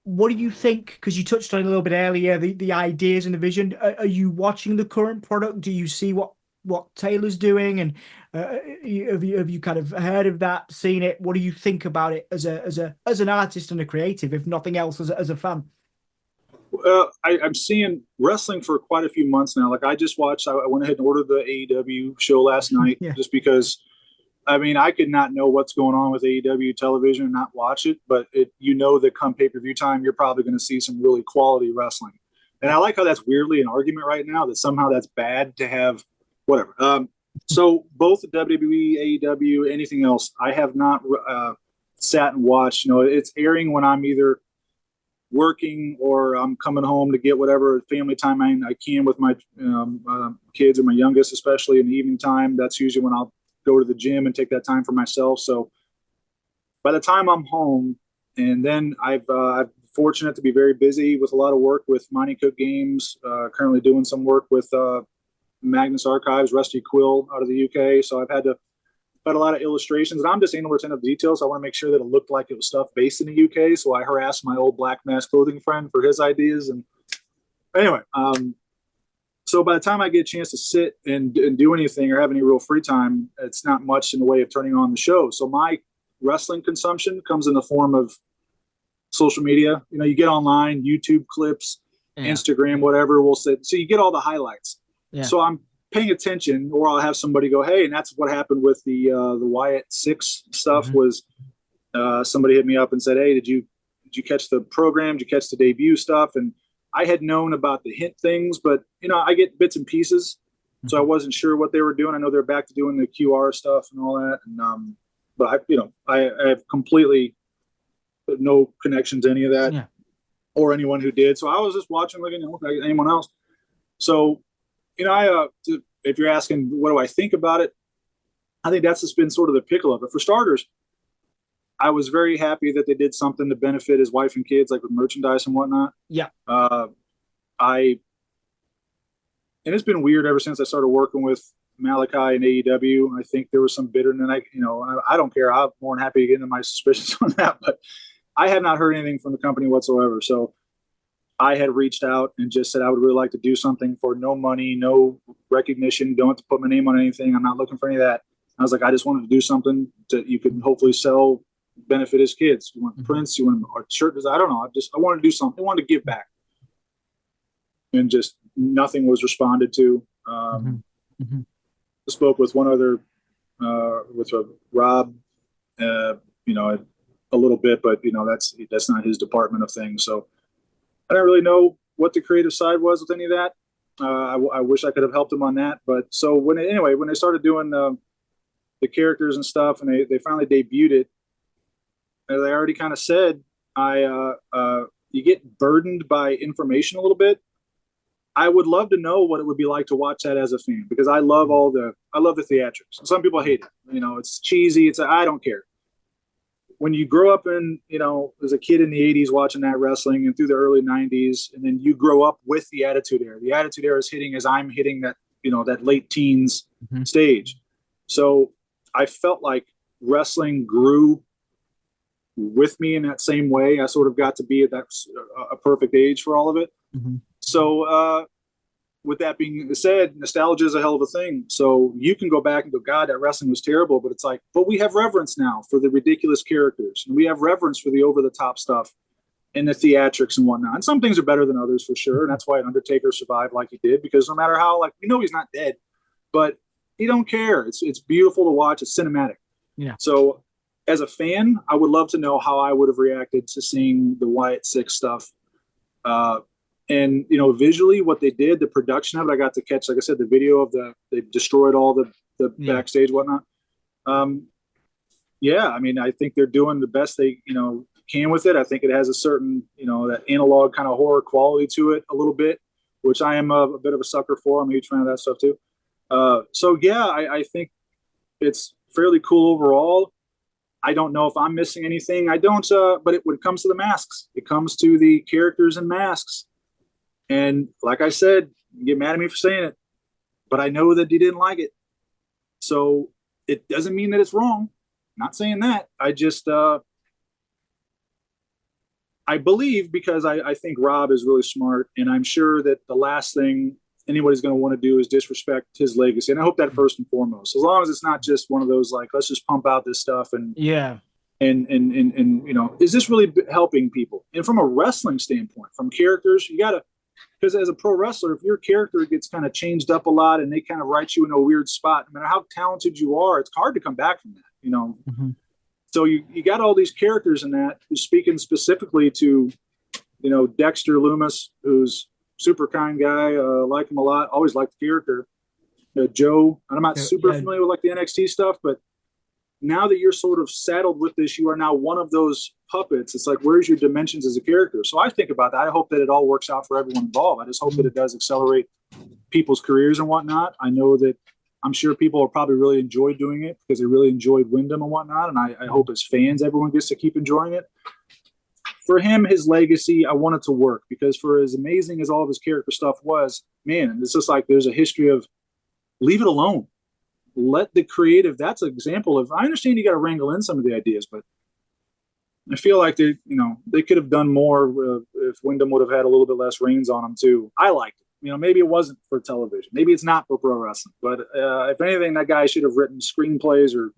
What do you think? Because you touched on it a little bit earlier, the ideas and the vision. Are you watching the current product? Do you see what Taylor's doing? And have you kind of heard of that, seen it? What do you think about it as an artist and a creative, if nothing else, as a fan? I'm seeing wrestling for quite a few months now. Like I just watched, I went ahead and ordered the AEW show last night Yeah. just because, I mean, I could not know what's going on with AEW television and not watch it, but that come pay-per-view time, you're probably going to see some really quality wrestling. And I like how that's weirdly an argument right now that somehow that's bad to have whatever. So both the WWE, AEW, anything else, I have not sat and watched. It's airing when I'm either working or I'm coming home to get whatever family time I can with my kids or my youngest, especially in the evening time. That's usually when I'll go to the gym and take that time for myself. So by the time I'm home, and then I'm fortunate to be very busy with a lot of work with Monty Cook Games. Currently doing some work with Magnus Archives, Rusty Quill out of the UK. So I've had a lot of illustrations, and I'm just anal retentive details. I want to make sure that it looked like it was stuff based in the UK. So I harassed my old Black Mass clothing friend for his ideas. And anyway, so by the time I get a chance to sit and do anything or have any real free time, it's not much in the way of turning on the show. So my wrestling consumption comes in the form of social media. You get online, YouTube clips, Yeah. Instagram, whatever. We'll say so you get all the highlights. Yeah. So I'm paying attention, or I'll have somebody go, "Hey," and that's what happened with the Wyatt Sicks stuff. Hmm. Was somebody hit me up and said, "Hey, did you catch the program? Did you catch the debut stuff?" And I had known about the hint things, but I get bits and pieces, so I Hmm. wasn't sure what they were doing. I know they're back to doing the QR stuff and all that, and but I have completely no connection to any of that Yeah. or anyone who did. So I was just watching like anyone else. So if you're asking what do I think about it, I think that's just been sort of the pickle of it. For starters, I was very happy that they did something to benefit his wife and kids, like with merchandise and whatnot. Yeah. Uh, I and it's been weird ever since I started working with Malachi and AEW. I think there was some bitterness. I don't care. I'm more than happy to get into my suspicions on that, but I have not heard anything from the company whatsoever. So I had reached out and just said I would really like to do something for no money, no recognition. Don't have to put my name on anything. I'm not looking for any of that. I was like, I just wanted to do something that you could hopefully sell, benefit his kids. You want Hmm. prints, you want a shirt. I don't know. I wanted to do something. I wanted to give back, and just nothing was responded to. Hmm. Hmm. I spoke with one other, with Rob, a little bit, but that's not his department of things. So I don't really know what the creative side was with any of that. I wish I could have helped him on that. But so when they started doing the characters and stuff, and they finally debuted it, as I already kind of said, you get burdened by information a little bit. I would love to know what it would be like to watch that as a fan, because I love the theatrics. Some people hate it. It's cheesy. I don't care. When you grow up as a kid in the 80s watching that wrestling and through the early 90s, and then you grow up with the Attitude Era. The Attitude Era is hitting as I'm hitting that late teens Hmm. stage. So I felt like wrestling grew with me in that same way. I sort of got to be at that a perfect age for all of it. Hmm. So with that being said, nostalgia is a hell of a thing. So you can go back and go, God, that wrestling was terrible. But it's like, but we have reverence now for the ridiculous characters. And we have reverence for the over the top stuff and the theatrics and whatnot. And some things are better than others for sure. And that's why Undertaker survived like he did, because no matter how, he's not dead, but he don't care. It's beautiful to watch. It's cinematic. Yeah. So as a fan, I would love to know how I would have reacted to seeing the Wyatt Six stuff. And visually what they did, the production of it, I got to catch, like I said, the video of they destroyed all the Yeah. backstage whatnot. Yeah, I mean, I think they're doing the best they can with it. I think it has a certain that analog kind of horror quality to it a little bit, which I am a bit of a sucker for. I'm a huge fan of that stuff too. So yeah, I think it's fairly cool overall. I don't know if I'm missing anything. I don't, but when it comes to the masks, it comes to the characters and masks. And like I said, you get mad at me for saying it, but I know that you didn't like it. So it doesn't mean that it's wrong. Not saying that. I just, I believe, because I think Rob is really smart, and I'm sure that the last thing anybody's going to want to do is disrespect his legacy. And I hope that first and foremost, as long as it's not just one of those like, let's just pump out this stuff and Yeah. and you know, is this really helping people? And from a wrestling standpoint, from characters, you got to, because as a pro wrestler, if your character gets kind of changed up a lot and they kind of write you in a weird spot, no matter how talented you are, it's hard to come back from that, you know. Mm-hmm. So you got all these characters in that. Speaking specifically to, you know, Dexter Loomis, who's super kind guy, like him a lot, always liked the character. Joe, and I'm not super familiar with like the NXT stuff, but now that you're sort of saddled with this, you are now one of those puppets. It's like, where's your dimensions as a character? So I think about that. I hope that it all works out for everyone involved. I just hope that it does accelerate people's careers and whatnot. I know that I'm sure people will probably really enjoy doing it because they really enjoyed Wyndham and whatnot. And I hope as fans, everyone gets to keep enjoying it. For him, his legacy, I want it to work, because for as amazing as all of his character stuff was, man, it's just like there's a history of leave it alone. Let the creative, that's an example of, I understand you got to wrangle in some of the ideas, but I feel like they, you know, they could have done more if Wyndham would have had a little bit less reins on him too. I liked it. You know, maybe it wasn't for television. Maybe it's not for pro wrestling, but if anything, that guy should have written screenplays or